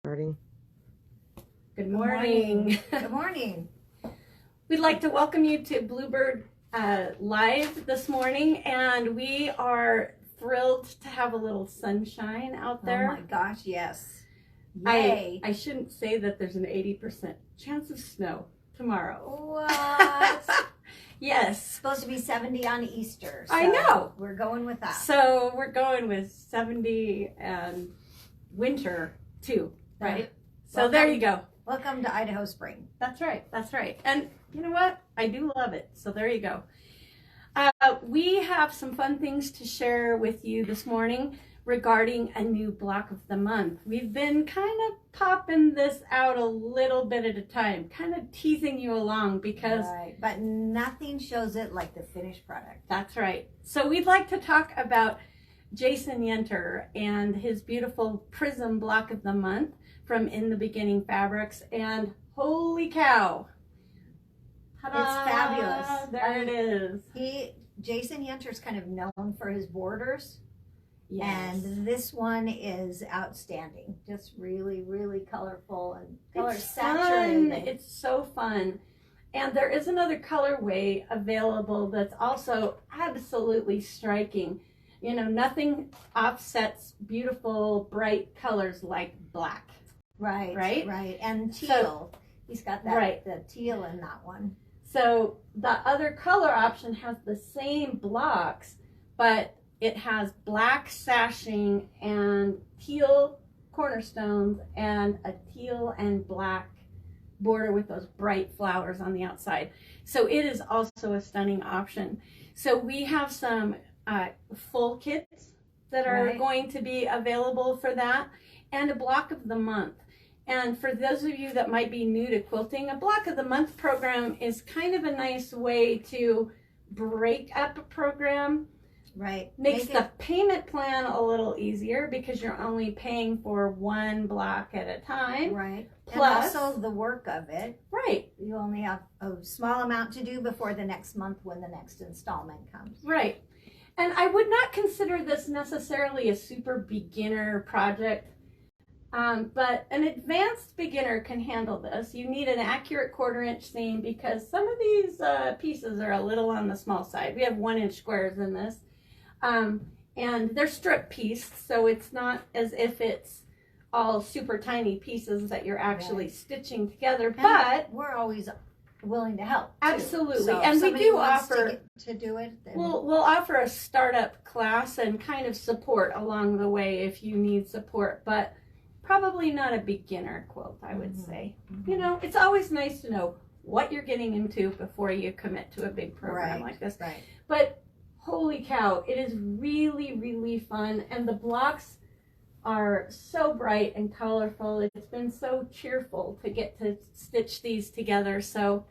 Starting. Good morning. Good morning. We'd like to welcome you to Bluebird live this morning, and we are thrilled to have a little sunshine out there. Oh my gosh, yes. Yay. I shouldn't say that there's an 80% chance of snow tomorrow. What? Yes. It's supposed to be 70 on Easter. So I know. We're going with that. So we're going with 70 and winter too, right? So there you go. Welcome to Idaho Spring. That's right. That's right. And you know what? I do love it. So there you go. We have some fun things to share with you this morning regarding a new block of the month. We've been kind of popping this out a little bit at a time, kind of teasing you along because... Right. But nothing shows it like the finished product. That's right. So we'd like to talk about Jason Yenter and his beautiful Prism block of the month from In the Beginning Fabrics, and holy cow, ta-da! It's fabulous. There it is. Jason Yenter's kind of known for his borders. Yes. And this one is outstanding. Just really, really colorful and color saturated. Fun. It's so fun. And there is another colorway available that's also absolutely striking. You know, nothing offsets beautiful, bright colors like black. Right. And teal. So, he's got that the teal in that one. So the other color option has the same blocks, but it has black sashing and teal cornerstones and a teal and black border with those bright flowers on the outside. So it is also a stunning option. So we have some full kits that are going to be available for that, and a block of the month. And for those of you that might be new to quilting, a block of the month program is kind of a nice way to break up a program. Right. Makes the payment plan a little easier because you're only paying for one block at a time. Right. Plus, and also the work of it. Right. You only have a small amount to do before the next month when the next installment comes. Right. And I would not consider this necessarily a super beginner project. But an advanced beginner can handle this. You need an accurate 1/4 inch seam because some of these pieces are a little on the small side. We have 1-inch squares in this. And they're strip pieced, so it's not as if it's all super tiny pieces that you're actually stitching together. And but we're always willing to help. Absolutely. So and we do offer to do it. We'll offer a startup class and kind of support along the way if you need support, but probably not a beginner quilt, I would say. You know, it's always nice to know what you're getting into before you commit to a big program like this. Right. But holy cow, it is really, really fun. And the blocks are so bright and colorful. It's been so cheerful to get to stitch these together. So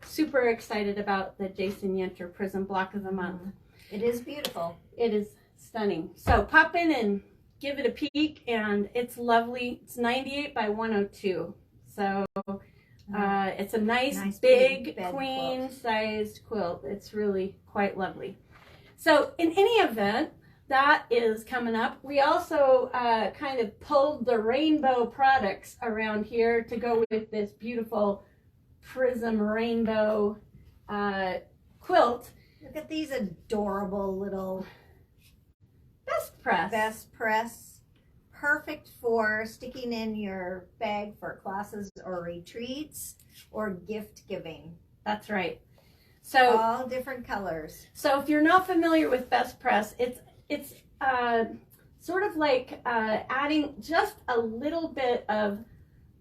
super excited about the Jason Yenter Prism block of the month. It is beautiful. It is stunning. So pop in and give it a peek, and it's lovely. It's 98 by 102. So it's a nice big queen-sized quilt. It's really quite lovely. So in any event, that is coming up. We also kind of pulled the rainbow products around here to go with this beautiful Prism rainbow quilt. Look at these adorable little Best press. Perfect for sticking in your bag for classes or retreats or gift giving. That's right. So all different colors. So if you're not familiar with best press, it's sort of like adding just a little bit of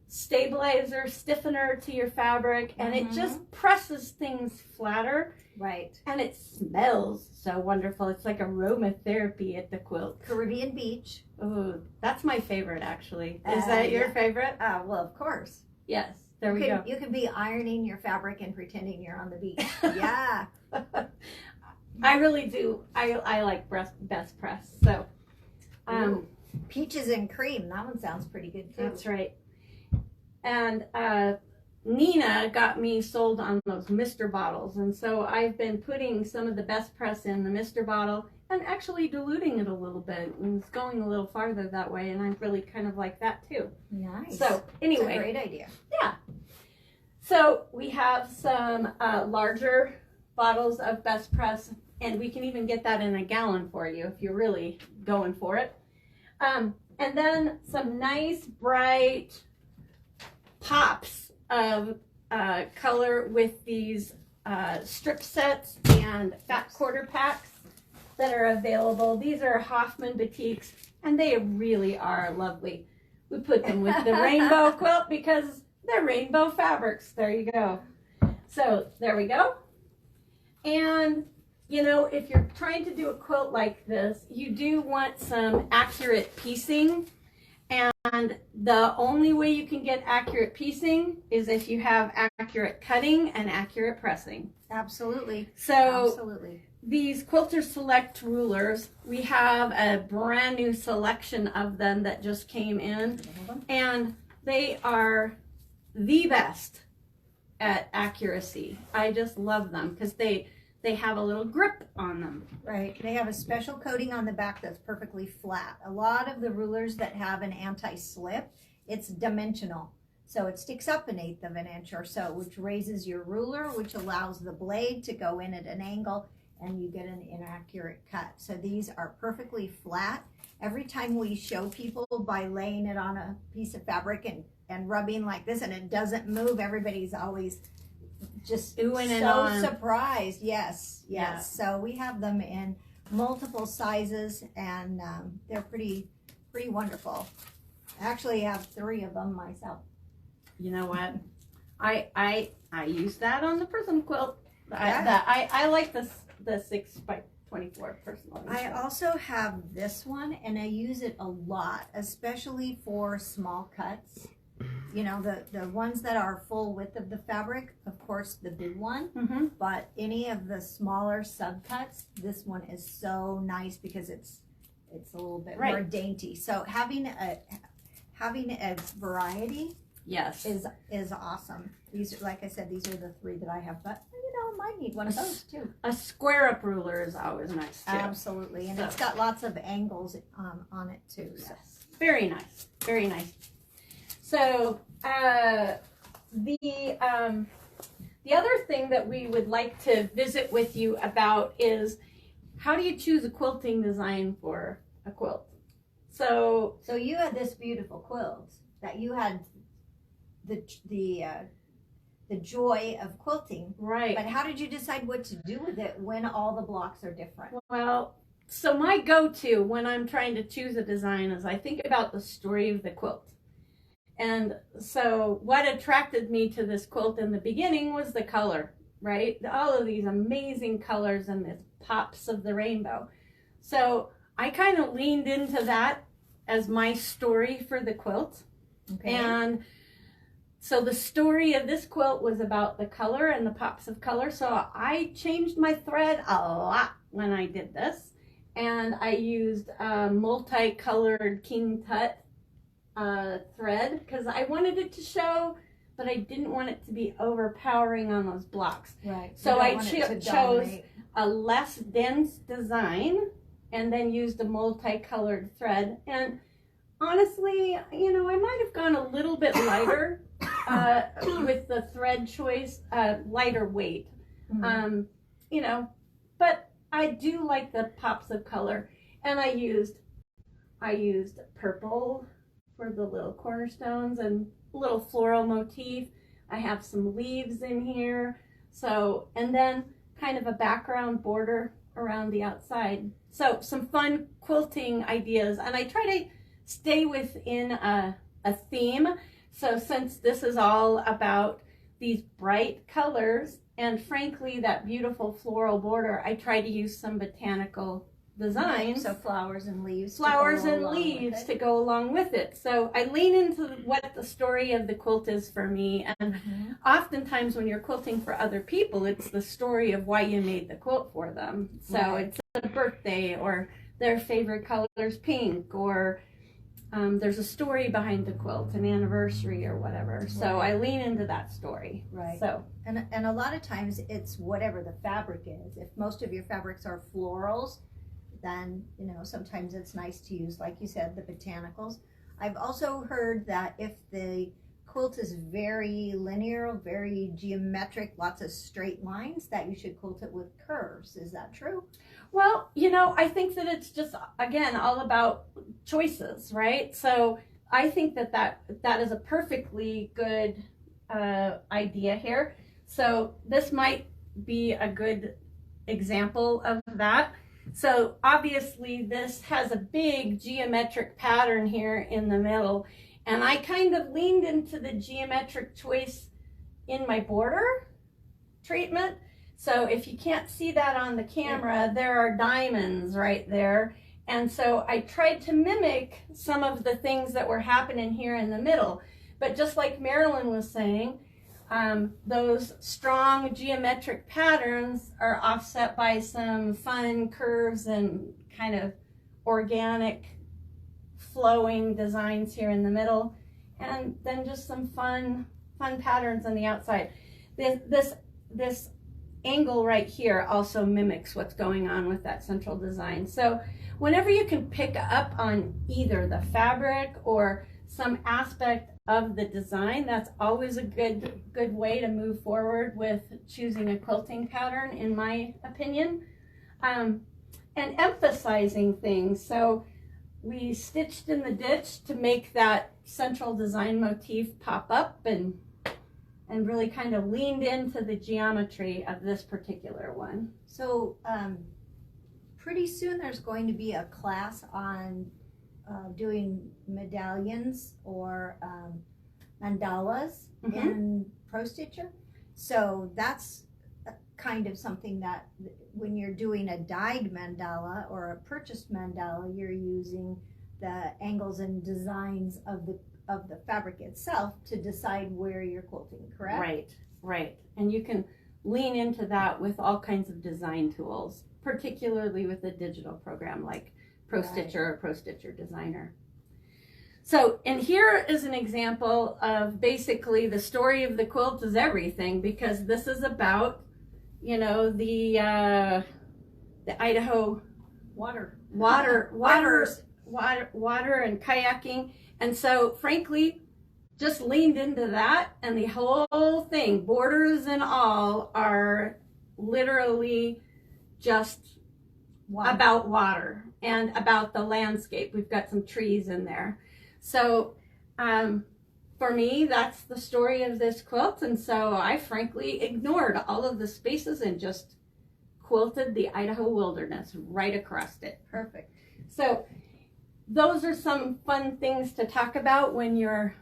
stabilizer, stiffener to your fabric, and it just presses things flatter. Right. And it smells so wonderful. It's like aromatherapy at the quilt. Caribbean Beach. Oh, that's my favorite, actually. Is that your favorite? Well, of course. Yes. There we go. You can be ironing your fabric and pretending you're on the beach. Yeah. I really do. I like best press. So, peaches and cream. That one sounds pretty good too. That's right. And Nina got me sold on those Mr. bottles, and so I've been putting some of the best press in the Mr. bottle, and actually diluting it a little bit, and it's going a little farther that way, and I really kind of like that too. Nice. So anyway. That's a great idea. Yeah. So we have some larger bottles of Best Press, and we can even get that in a gallon for you if you're really going for it. And then some nice bright pops of color with these strip sets and fat quarter packs that are available. These are Hoffman Batiks, and they really are lovely. We put them with the rainbow quilt because they're rainbow fabrics. There you go. So there we go. And you know, if you're trying to do a quilt like this, you do want some accurate piecing. And the only way you can get accurate piecing is if you have accurate cutting and accurate pressing. Absolutely. So absolutely. These Quilter Select rulers, we have a brand new selection of them that just came in, and they are the best at accuracy. I just love them because they have a little grip on them. Right. They have a special coating on the back that's perfectly flat. A lot of the rulers that have an anti-slip, it's dimensional. So it sticks up 1/8 of an inch or so, which raises your ruler, which allows the blade to go in at an angle, and you get an inaccurate cut. So these are perfectly flat. Every time we show people by laying it on a piece of fabric and rubbing like this and it doesn't move, everybody's always just so surprised. Yes. Yeah. So we have them in multiple sizes, and they're pretty wonderful. I actually have 3 of them myself. You know what? I use that on the Prism quilt. Yeah. I like the 6x24 personally. I also have this one, and I use it a lot, especially for small cuts. You know, the ones that are full width of the fabric, of course, the big one, but any of the smaller subcuts, this one is so nice because it's a little bit more dainty. So having a variety, yes, is awesome. These, like I said, these are the 3 that I have, but you know, I might need one of those too. A square up ruler is always nice too. Absolutely, and it's got lots of angles on it too. So. Yes, very nice, very nice. So the other thing that we would like to visit with you about is how do you choose a quilting design for a quilt? So you had this beautiful quilt that you had the joy of quilting, right? But how did you decide what to do with it when all the blocks are different? Well, so my go-to when I'm trying to choose a design is I think about the story of the quilt. And so what attracted me to this quilt in the beginning was the color, right? All of these amazing colors and the pops of the rainbow. So I kind of leaned into that as my story for the quilt. Okay. And so the story of this quilt was about the color and the pops of color. So I changed my thread a lot when I did this. And I used multicolored King Tut thread because I wanted it to show, but I didn't want it to be overpowering on those blocks. Right. So I chose a less dense design and then used a multicolored thread. And honestly, you know, I might have gone a little bit lighter with the thread choice, lighter weight. You know, but I do like the pops of color, and I used purple for the little cornerstones and little floral motif. I have some leaves in here, so, and then kind of a background border around the outside. So some fun quilting ideas, and I try to stay within a theme. So since this is all about these bright colors and frankly that beautiful floral border, I try to use some botanical designs. So flowers and leaves to go along with it. So I lean into what the story of the quilt is for me, and oftentimes when you're quilting for other people, it's the story of why you made the quilt for them. So it's a birthday, or their favorite color is pink, or there's a story behind the quilt, an anniversary or whatever. So I lean into that story. Right. So and a lot of times it's whatever the fabric is. If most of your fabrics are florals, then, you know, sometimes it's nice to use, like you said, the botanicals. I've also heard that if the quilt is very linear, very geometric, lots of straight lines, that you should quilt it with curves. Is that true? Well, you know, I think that it's just, again, all about choices, right? So I think that is a perfectly good idea here. So this might be a good example of that. So obviously this has a big geometric pattern here in the middle, and I kind of leaned into the geometric choice in my border treatment. So if you can't see that on the camera, there are diamonds right there. And so I tried to mimic some of the things that were happening here in the middle. But just like Marilyn was saying, those strong geometric patterns are offset by some fun curves and kind of organic flowing designs here in the middle, and then just some fun patterns on the outside. This angle right here also mimics what's going on with that central design. So whenever you can pick up on either the fabric or some aspect of the design, that's always a good way to move forward with choosing a quilting pattern, in my opinion. And emphasizing things. So we stitched in the ditch to make that central design motif pop up, and really kind of leaned into the geometry of this particular one. So pretty soon there's going to be a class on doing medallions or mandalas in Pro Stitcher. So that's kind of something that when you're doing a dyed mandala or a purchased mandala, you're using the angles and designs of the fabric itself to decide where you're quilting, correct? Right. And you can lean into that with all kinds of design tools, particularly with a digital program like Pro Stitcher or Pro Stitcher Designer. So, and here is an example of basically the story of the quilt is everything, because this is about, you know, the Idaho water and kayaking. And so frankly, just leaned into that, and the whole thing, borders and all, are literally just about water and about the landscape. We've got some trees in there. So for me, that's the story of this quilt. And so I frankly ignored all of the spaces and just quilted the Idaho wilderness right across it. Perfect. So those are some fun things to talk about when you're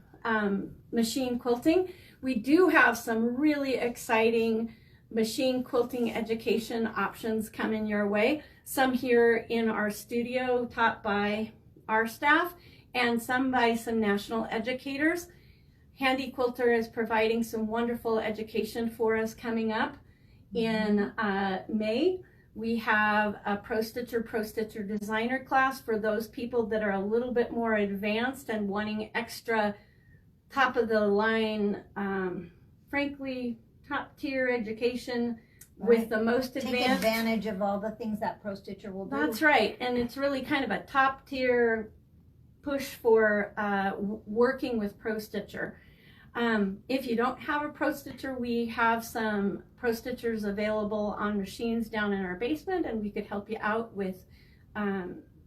machine quilting. We do have some really exciting machine quilting education options coming your way. Some here in our studio taught by our staff, and some by some national educators. Handy Quilter is providing some wonderful education for us coming up in May. We have a Pro Stitcher Designer class for those people that are a little bit more advanced and wanting extra top of the line, frankly, top tier education with the most advanced. Take advantage of all the things that Pro Stitcher will do. That's right. And it's really kind of a top tier push for working with Pro Stitcher. If you don't have a Pro Stitcher, we have some Pro Stitchers available on machines down in our basement, and we could help you out with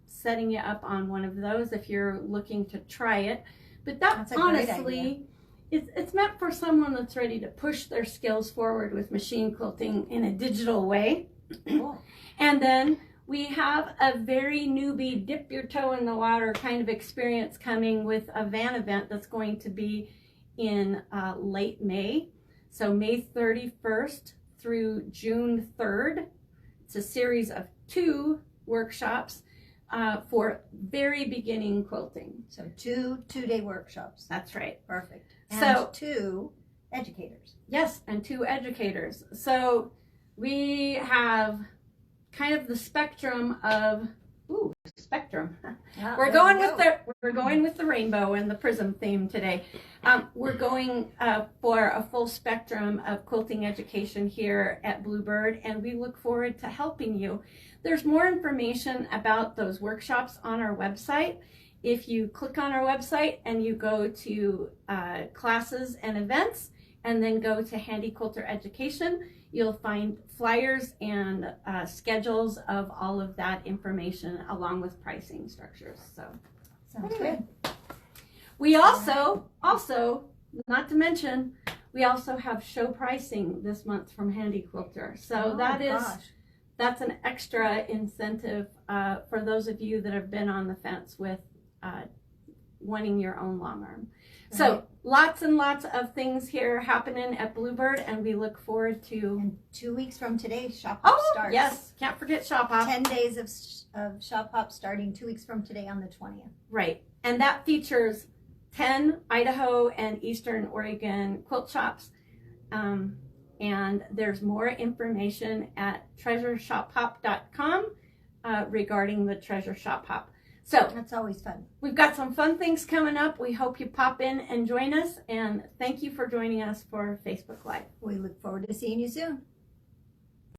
setting you up on one of those if you're looking to try it. But that's honestly, it's meant for someone that's ready to push their skills forward with machine quilting in a digital way. Cool. And then we have a very newbie, dip your toe in the water kind of experience coming with a van event that's going to be in late May. So May 31st through June 3rd. It's a series of 2 workshops for very beginning quilting. So two-day workshops. That's right. Perfect. And So 2 educators. Yes, and 2 educators. So we have kind of the spectrum of Ooh, spectrum. Yeah, We're there going we with the rainbow and the prism theme today. We're going for a full spectrum of quilting education here at Bluebird, and we look forward to helping you. There's more information about those workshops on our website. If you click on our website and you go to classes and events, and then go to Handy Quilter Education, you'll find flyers and schedules of all of that information along with pricing structures. So Sounds good. we also, not to mention, we also have show pricing this month from Handy Quilter. So that's an extra incentive for those of you that have been on the fence with wanting your own long arm. So lots and lots of things here happening at Bluebird, and we look forward to. And 2 weeks from today, Shop Hop starts. Yes, can't forget Shop Hop. 10 days of Shop Hop starting 2 weeks from today on the 20th. Right, and that features 10 Idaho and Eastern Oregon quilt shops, and there's more information at treasureshopHop.com regarding the Treasure Shop Hop. So That's always fun. we've got some fun things coming up. We hope you pop in and join us, and thank you for joining us for Facebook Live. We look forward to seeing you soon.